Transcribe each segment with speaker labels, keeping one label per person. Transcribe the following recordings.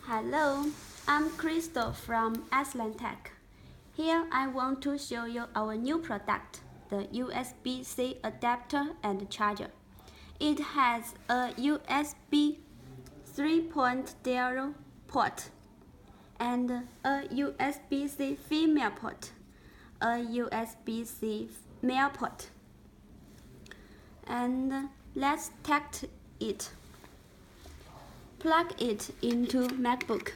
Speaker 1: Hello, I'm Crystal from Tech. Here I want to show you our new product, the USB-C adapter and charger. It has a USB 3.0 port and a USB-C female port, a USB-C male port. And let's test it. Plug it into MacBook.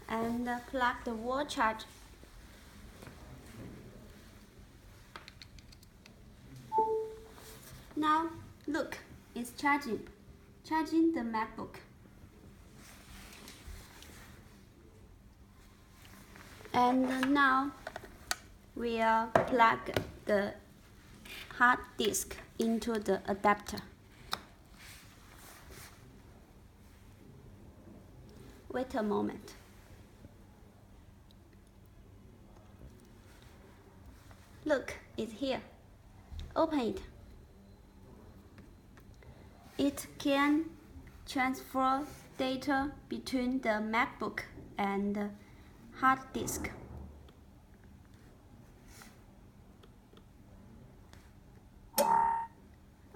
Speaker 1: And plug the wall charger. Now look, it's charging the MacBook. And now we'll plug the hard disk into the adapter. Wait a moment. Look, it's here. Open it. It can transfer data between the MacBook and the hard disk.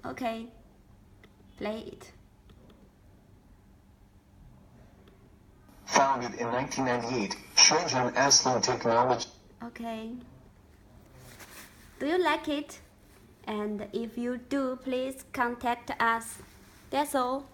Speaker 1: Okay, play it.
Speaker 2: Founded in 1998, Shenzhen Aslan Technology.
Speaker 1: Okay. Do you like it? And if you do, please contact us. That's all.